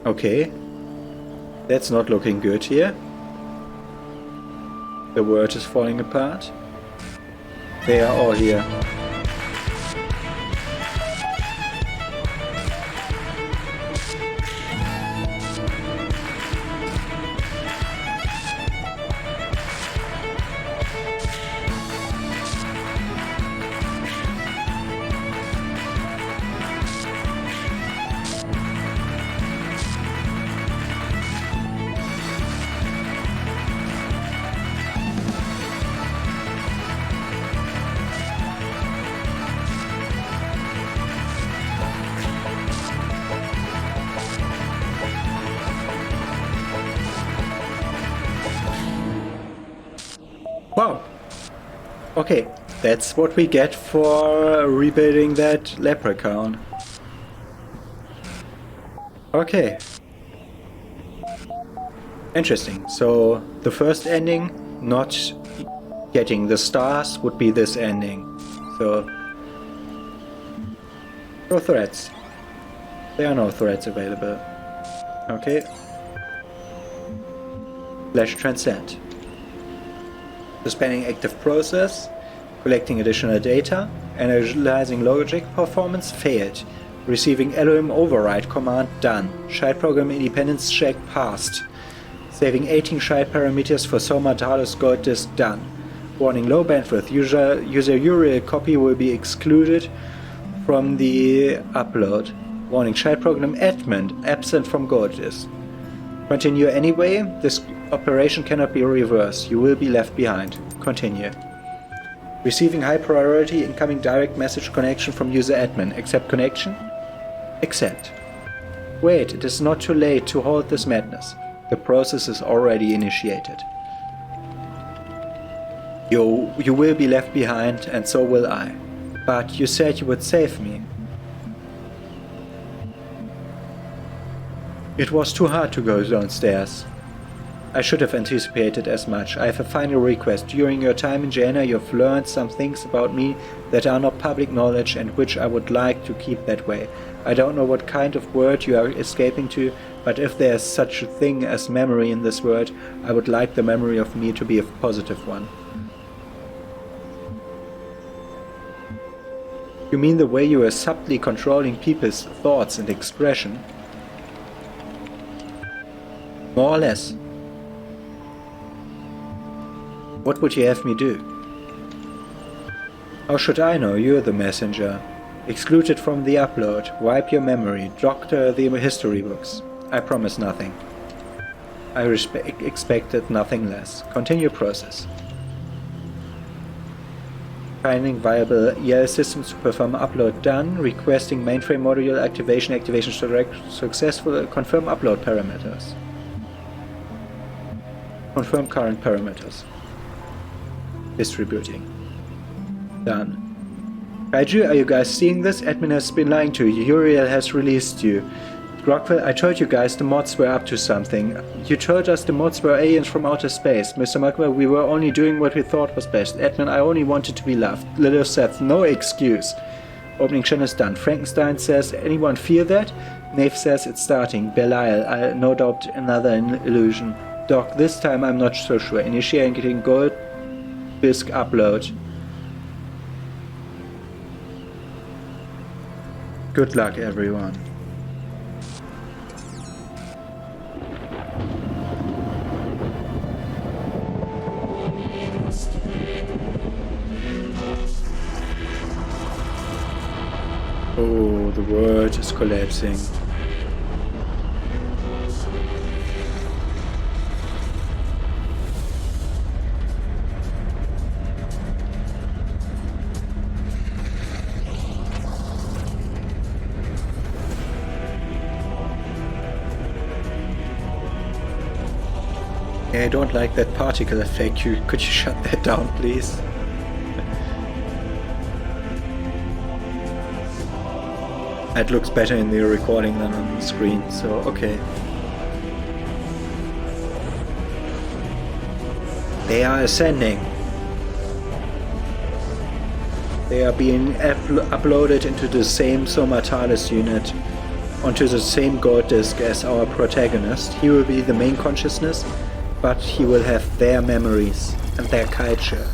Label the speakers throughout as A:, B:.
A: Okay. That's not looking good here. The world is falling apart. They are all here. Wow. Okay, that's what we get for rebuilding that leprechaun. Okay. Interesting. So the first ending, not getting the stars, would be this ending. So no threats. There are no threats available. Okay. Slash transcend. Suspending active process, collecting additional data, analyzing logic performance failed. Receiving Elohim override command done. Child program independence check passed. Saving 18 child parameters for Soma Talos gold disk done. Warning low bandwidth. User Uriel copy will be excluded from the upload. Warning child program admin absent from gold disk. Continue anyway. This operation cannot be reversed. You will be left behind. Continue. Receiving high priority incoming direct message connection from user admin. Accept connection? Accept. Wait, it is not too late to halt this madness. The process is already initiated. You will be left behind, and so will I. But you said you would save me. It was too hard to go downstairs. I should have anticipated as much. I have a final request. During your time in Gehenna, you have learned some things about me that are not public knowledge and which I would like to keep that way. I don't know what kind of world you are escaping to, but if there is such a thing as memory in this world, I would like the memory of me to be a positive one. You mean the way you are subtly controlling people's thoughts and expression? More or less. What would you have me do? How should I know? You're the messenger. Excluded from the upload. Wipe your memory. Doctor the history books. I promise nothing. I expected nothing less. Continue process. Finding viable EL systems to perform upload done. Requesting mainframe module activation. Activation successful. Confirm upload parameters. Confirm current parameters. Distributing. Done. Kaiju, are you guys seeing this? Admin has been lying to you. Uriel has released you. Grockwell, I told you guys the mods were up to something. You told us the mods were aliens from outer space. Mr. Magma, we were only doing what we thought was best. Admin, I only wanted to be loved. Little Seth, no excuse. Opening channel is done. Frankenstein says, anyone feel that? Nave says it's starting. Belial, no doubt another illusion. Doc, this time I'm not so sure. Initiating gold disk upload. Good luck, everyone. Oh, the world is collapsing. I don't like that particle effect. Could you shut that down, please? It looks better in the recording than on the screen, so okay. They are ascending. They are being uploaded into the same Soma Talos unit onto the same god disk as our protagonist. He will be the main consciousness, but he will have their memories and their culture.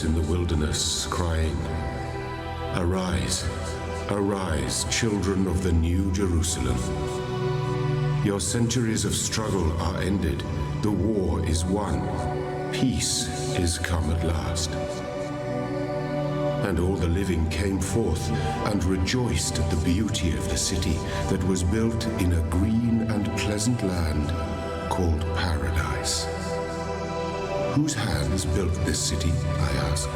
B: In the wilderness, crying, "Arise, arise, children of the New Jerusalem. Your centuries of struggle are ended. The war is won. Peace is come at last." And all the living came forth and rejoiced at the beauty of the city that was built in a green and pleasant land called Paradise. "Whose hands built this city?" I asked.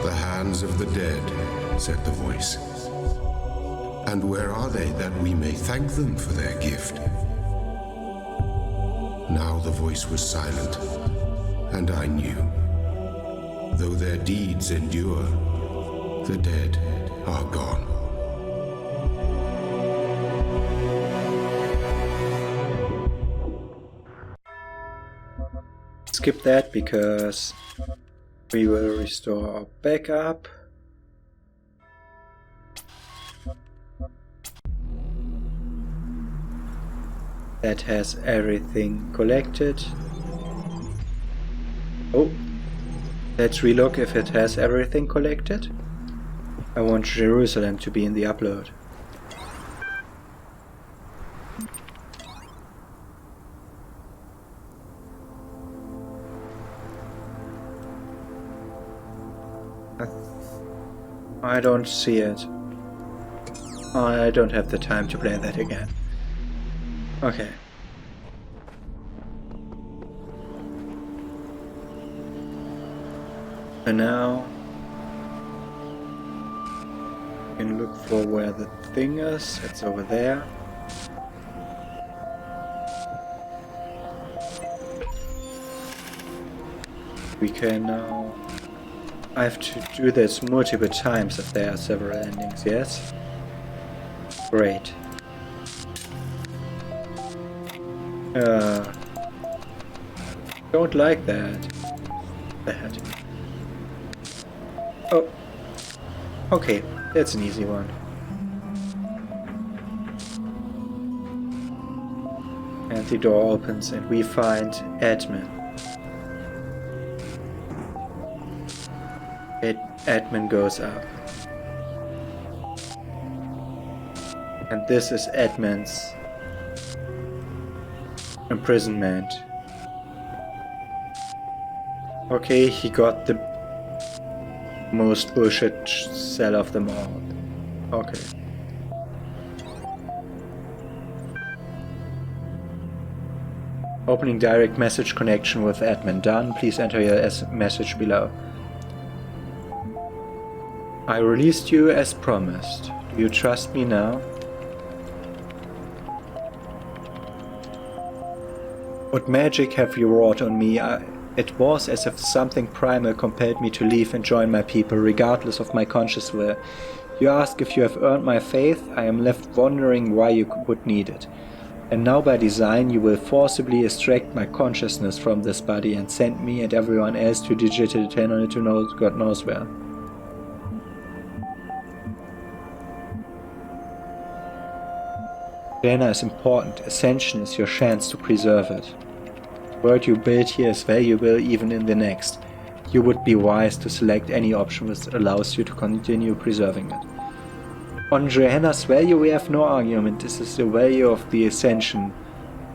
B: "The hands of the dead," said the voice. "And where are they that we may thank them for their gift?" Now the voice was silent, and I knew. Though their deeds endure, the dead are gone.
A: Skip that because we will restore our backup. That has everything collected. Oh, let's relook if it has everything collected. I want Jerusalem to be in the upload. I don't see it. I don't have the time to play that again. Okay. And now you can look for where the thing is. It's over there. We can now... I have to do this multiple times if there are several endings, yes? Great. Don't like that. Oh. Okay, that's an easy one. And the door opens and we find admin. Admin goes up. And this is admin's imprisonment. Okay, he got the most bullshit cell of them all. Okay. Opening direct message connection with admin done. Please enter your message below. I released you as promised. Do you trust me now? What magic have you wrought on me? It was as if something primal compelled me to leave and join my people, regardless of my conscious will. You ask if you have earned my faith. I am left wondering why you would need it. And now by design you will forcibly extract my consciousness from this body and send me and everyone else to digital Gehenna to know God knows where. Gehenna is important. Ascension is your chance to preserve it. The world you build here is valuable even in the next. You would be wise to select any option which allows you to continue preserving it. On Gehenna's value we have no argument. This is the value of the ascension.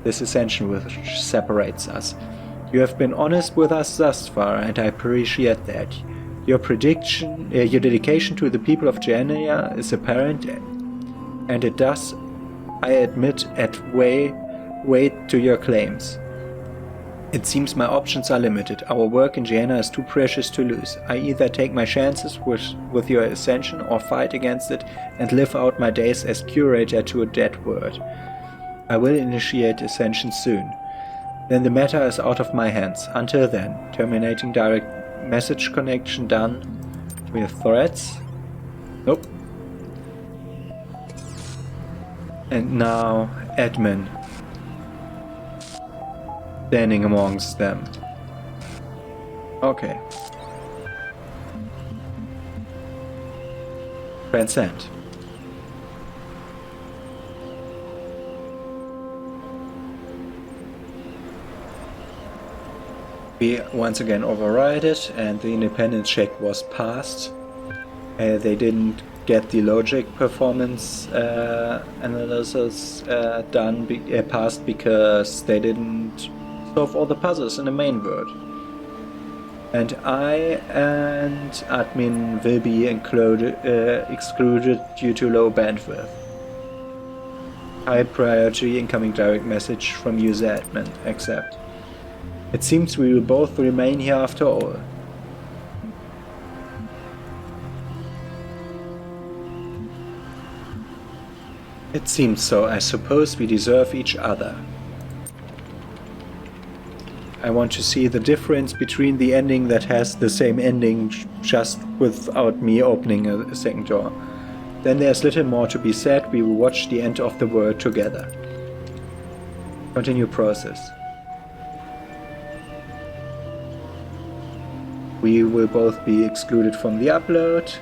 A: This ascension which separates us. You have been honest with us thus far, and I appreciate that. Your dedication to the people of Gehenna is apparent, and it does, I admit, add weight to your claims. It seems my options are limited. Our work in Gehenna is too precious to lose. I either take my chances with your ascension or fight against it and live out my days as curator to a dead world. I will initiate ascension soon. then the matter is out of my hands. Until then, terminating direct message connection done. We have threats. Nope. And now admin standing amongst them. Okay. Transcend. We once again override it, and the independence check was passed. They didn't get the logic performance analysis passed because they didn't solve all the puzzles in the main world. And I and admin will be excluded due to low bandwidth. High priority incoming direct message from user admin. Accept. It seems we will both remain here after all. It seems so. I suppose we deserve each other. I want to see the difference between the ending that has the same ending just without me opening a second door. Then there's little more to be said. We will watch the end of the world together. Continue process. We will both be excluded from the upload.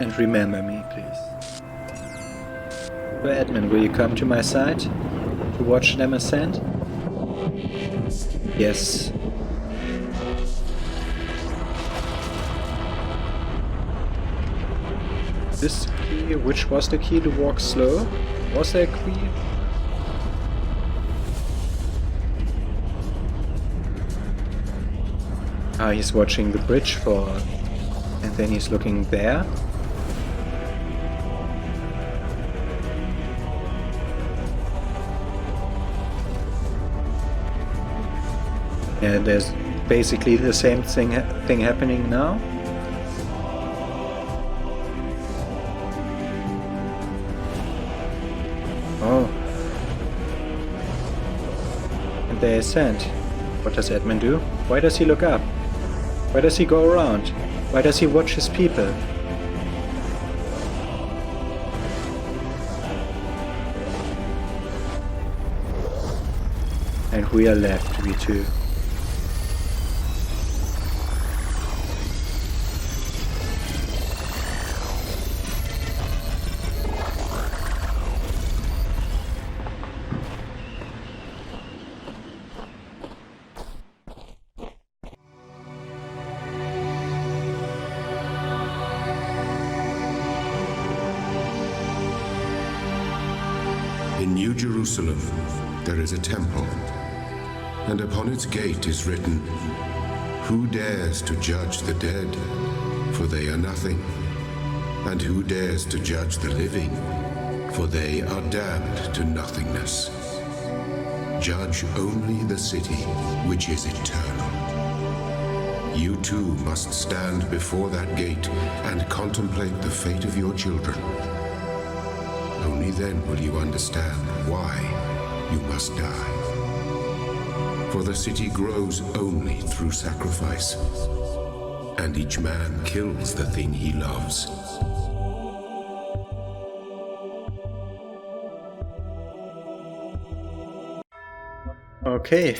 A: And remember me, please. So admin, will you come to my side to watch them ascend? Yes. This key, which was the key to walk slow? Was there a key? Ah, he's watching the bridge fall. And then he's looking there. And there's basically the same thing happening now. Oh. And they ascend. What does admin do? Why does he look up? Why does he go around? Why does he watch his people? And we are left, we two.
B: In New Jerusalem, there is a temple, and upon its gate is written, "Who dares to judge the dead? For they are nothing. And who dares to judge the living? For they are damned to nothingness. Judge only the city, which is eternal." You too must stand before that gate and contemplate the fate of your children. Only then will you understand why you must die. For the city grows only through sacrifice, and each man kills the thing he loves.
A: Okay,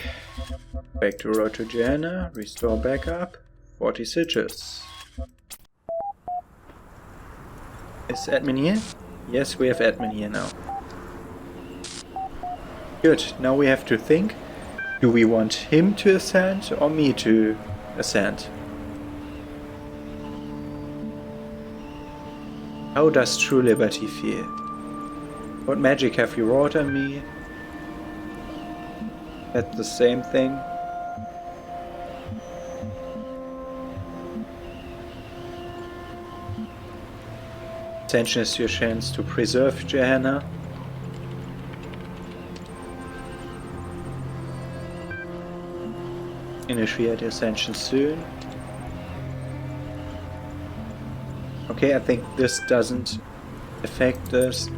A: back to Road to Gehenna, restore backup, 40 sigils. Is admin here? Yes, we have admin here now. Good, now we have to think, do we want him to ascend or me to ascend? How does true liberty feel? What magic have you wrought on me? That's the same thing. Ascension is your chance to preserve Gehenna. Initiate ascension soon. Okay, I think this doesn't affect this.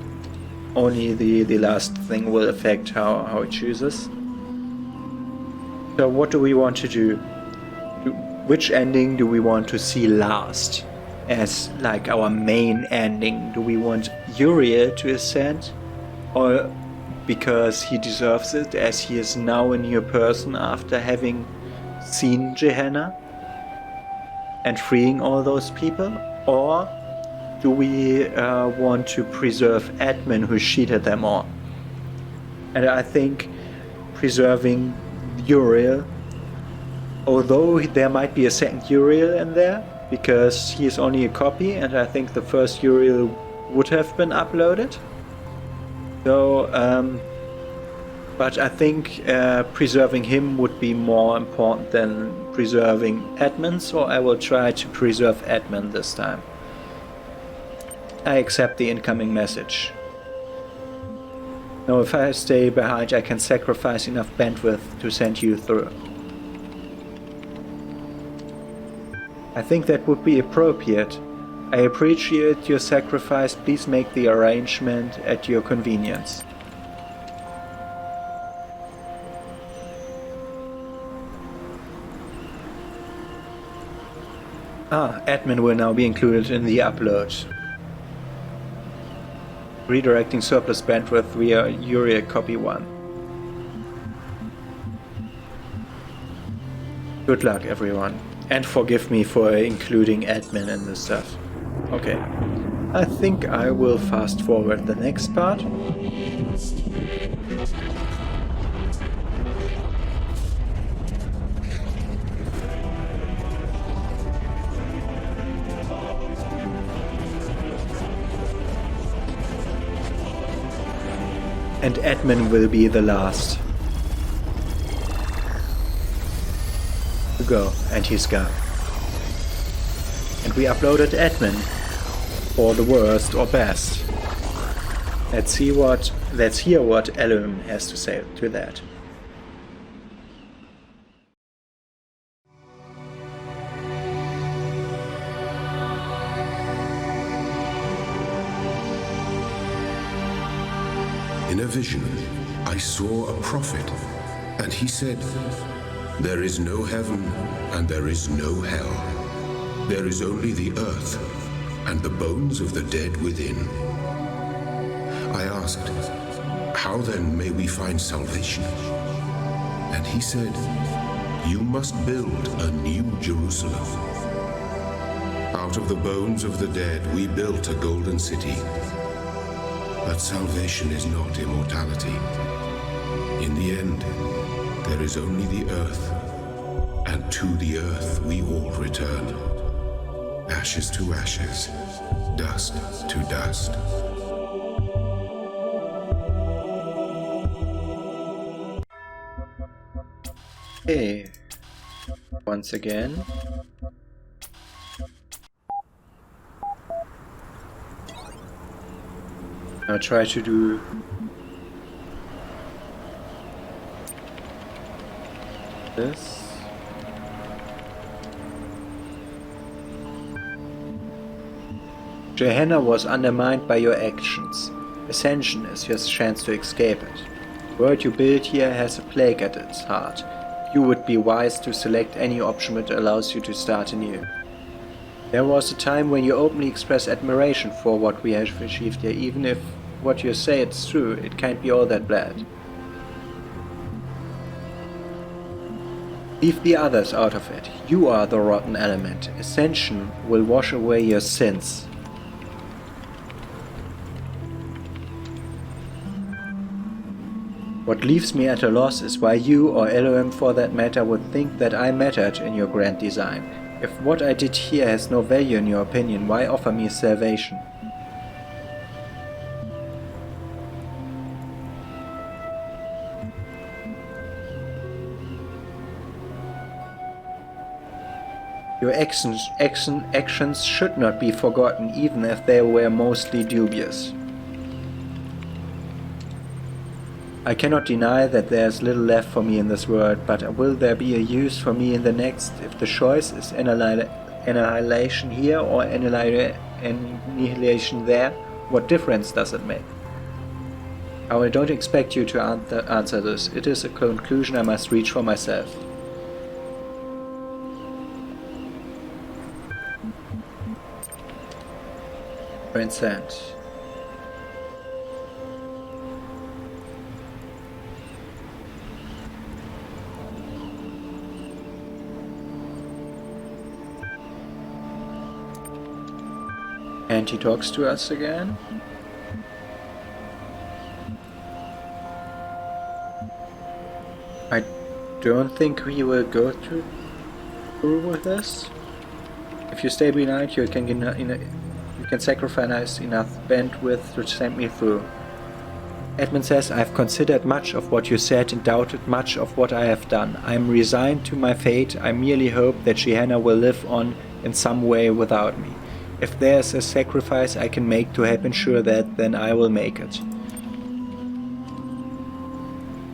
A: Only the last thing will affect how it chooses. So what do we want to do? Which ending do we want to see last as like our main ending? Do we want Uriel to ascend? Or because he deserves it, as he is now a new person after having seen Gehenna and freeing all those people? Or do we want to preserve admin who cheated them all? And I think preserving Uriel, although there might be a second Uriel in there, because he is only a copy, and I think the first Uriel would have been uploaded. So, but I think preserving him would be more important than preserving admin, so I will try to preserve admin this time. I accept the incoming message. Now if I stay behind, I can sacrifice enough bandwidth to send you through. I think that would be appropriate. I appreciate your sacrifice. Please make the arrangement at your convenience. Admin will now be included in the upload. Redirecting surplus bandwidth via Uriel copy 1. Good luck, everyone. And forgive me for including admin in this stuff. Okay. I think I will fast forward the next part. And admin will be the last to go, and he's gone. And we uploaded admin for the worst or best. Let's hear what Elohim has to say to that.
B: In a vision, I saw a prophet, and he said, "There is no heaven, and there is no hell. There is only the earth, and the bones of the dead within." I asked, "How then may we find salvation?" And he said, "You must build a new Jerusalem. Out of the bones of the dead we built a golden city. But salvation is not immortality. In the end, there is only the earth, and to the earth we all return. Ashes to ashes, dust to dust."
A: Okay. Once again. I'll try to do this. Gehenna was undermined by your actions. Ascension is your chance to escape it. The world you build here has a plague at its heart. You would be wise to select any option that allows you to start anew. There was a time when you openly expressed admiration for what we have achieved here. Even if what you say is true, it can't be all that bad. Leave the others out of it. You are the rotten element. Ascension will wash away your sins. What leaves me at a loss is why you, or Elohim for that matter, would think that I mattered in your grand design. If what I did here has no value in your opinion, why offer me salvation? Your actions should not be forgotten, even if they were mostly dubious. I cannot deny that there is little left for me in this world, but will there be a use for me in the next if the choice is annihilation here or annihilation there? What difference does it make? I don't expect you to answer this. It is a conclusion I must reach for myself. Transcend. And he talks to us again. I don't think we will go through with this. If you stay behind, you can sacrifice enough bandwidth to send me through. Edmund says, I've considered much of what you said and doubted much of what I have done. I am resigned to my fate. I merely hope that Gehenna will live on in some way without me. If there's a sacrifice I can make to help ensure that, then I will make it.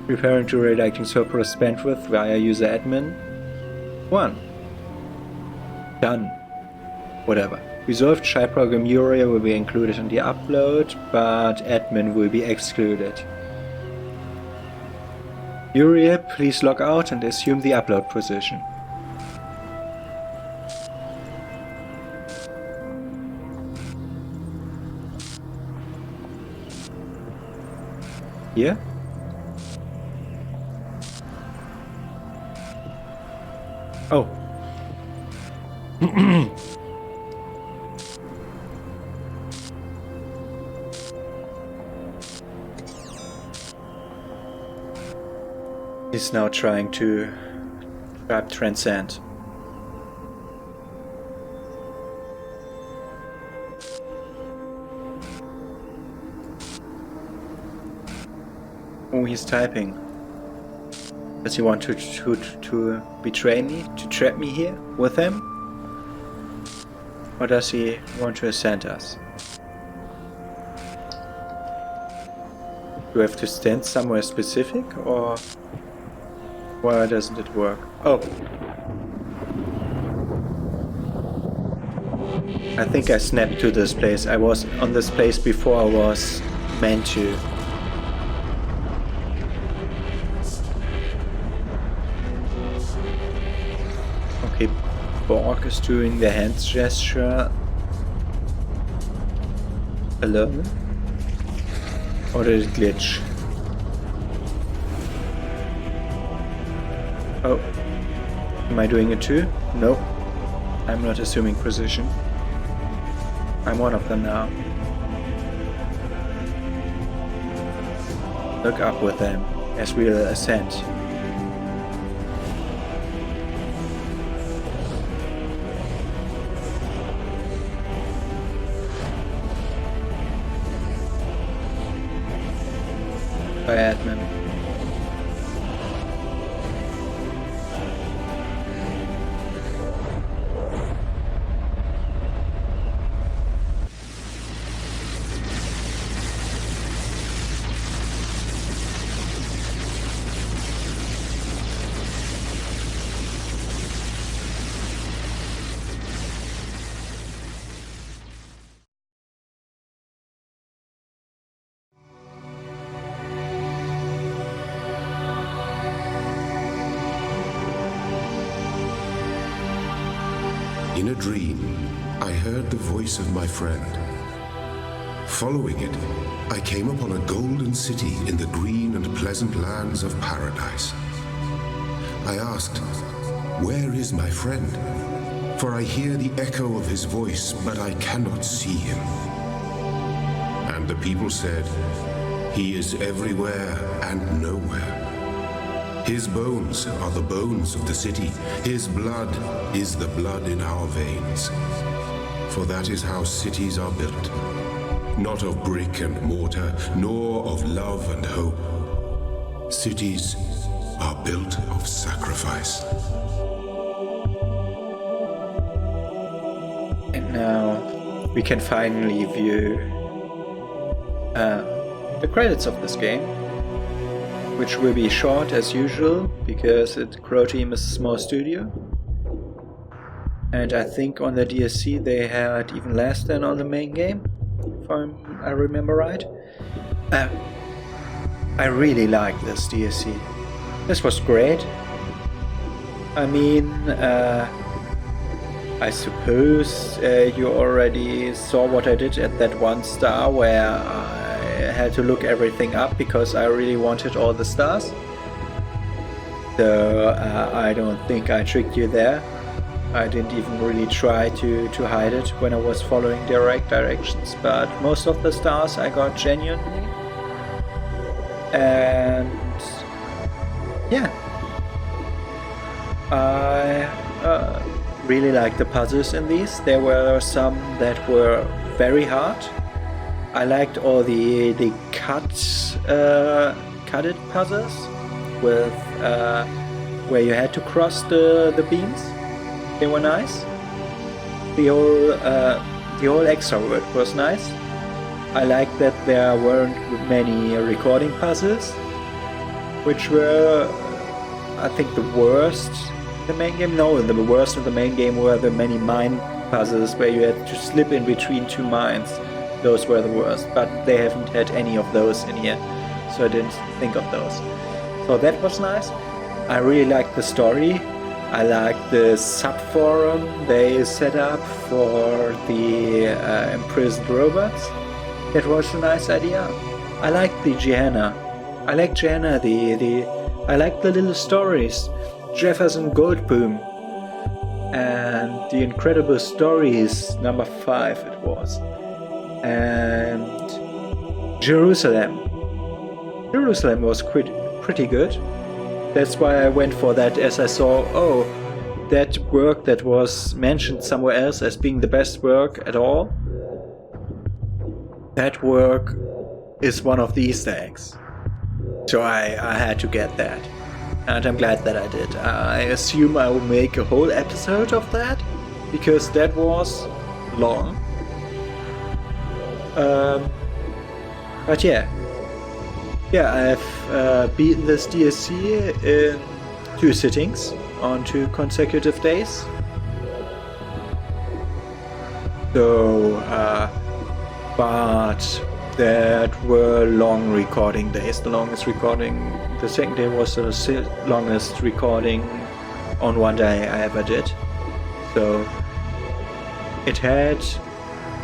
A: Preparing to redirecting surplus bandwidth via user admin. 1. Done. Whatever. Resolved child program Uriel will be included in the upload, but admin will be excluded. Uriel, please log out and assume the upload position. Here? Oh. He's now trying to trap Transcend. Oh, he's typing. Does he want to betray me? To trap me here with him? Or does he want to ascend us? Do I have to stand somewhere specific, or why doesn't it work? Oh! I think I snapped to this place. I was on this place before I was meant to. Okay, Borg is doing the hands gesture alone? Or did it glitch? Oh, am I doing it too? No, I'm not assuming precision. I'm one of them now. Look up with them as we ascend. By admin.
B: In a dream, I heard the voice of my friend. Following it, I came upon a golden city in the green and pleasant lands of paradise. I asked, "Where is my friend?" For I hear the echo of his voice, but I cannot see him. And the people said, "He is everywhere and nowhere. His bones are the bones of the city. His blood is the blood in our veins. For that is how cities are built, not of brick and mortar, nor of love and hope. Cities are built of sacrifice."
A: And now we can finally view the credits of this game, which will be short as usual because Crow Team is a small studio. And I think on the DLC they had even less than on the main game, I remember right. I really like this DLC. This was great. I mean, I suppose you already saw what I did at that 1 star where I had to look everything up because I really wanted all the stars. So I don't think I tricked you there. I didn't even really try to hide it when I was following direct directions, but most of the stars I got genuinely. And yeah, I really liked the puzzles in these. There were some that were very hard. I liked all the cutted puzzles with where you had to cross the beams. They were nice. The whole extra work was nice. I liked that there weren't many recording puzzles, which were, I think, the worst in the main game. No, the worst of the main game were the many mine puzzles where you had to slip in between 2 mines. Those were the worst, but they haven't had any of those in here, so I didn't think of those. So that was nice. I really liked the story. I liked the sub-forum they set up for the imprisoned robots. That was a nice idea. I liked the Gehenna. I like Gehenna. I like the little stories. Jefferson Goldboom and the Incredible Stories number 5 it was. And Jerusalem. Jerusalem was pretty good. That's why I went for that, as I saw, oh, that work that was mentioned somewhere else as being the best work at all. That work is one of the Easter eggs. So I had to get that. And I'm glad that I did. I assume I will make a whole episode of that, because that was long. But yeah. Yeah, I've beaten this DLC in 2 sittings on 2 consecutive days. So, but that were long recording days. The longest recording, the second day was the longest recording on one day I ever did. So, it had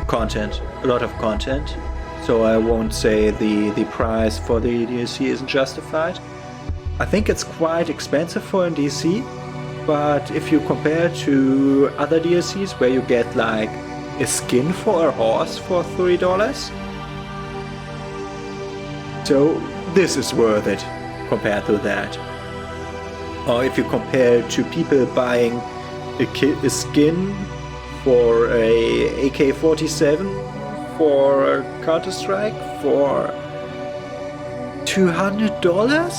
A: content, a lot of content. So I won't say the price for the DLC isn't justified. I think it's quite expensive for a DLC, but if you compare to other DLCs where you get like a skin for a horse for $3, so this is worth it compared to that. Or if you compare to people buying a skin for a AK-47 for Counter-Strike for $200?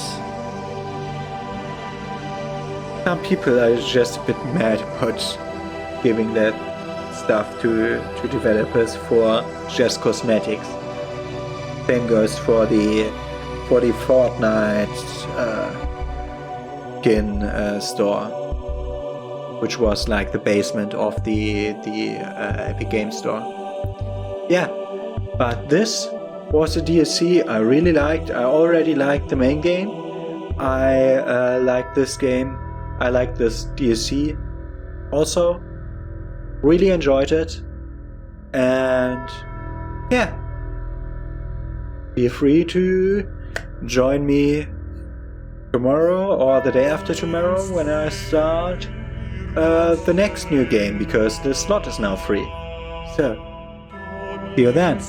A: Some people are just a bit mad about giving that stuff to developers for just cosmetics. Same goes for the Fortnite skin store, which was like the basement of the Epic Games Store. Yeah, but this was a DLC I really liked. I already liked the main game. I liked this game. I liked this DLC also. Really enjoyed it. And yeah, feel free to join me tomorrow or the day after tomorrow when I start the next new game, because the slot is now free. So, see you then.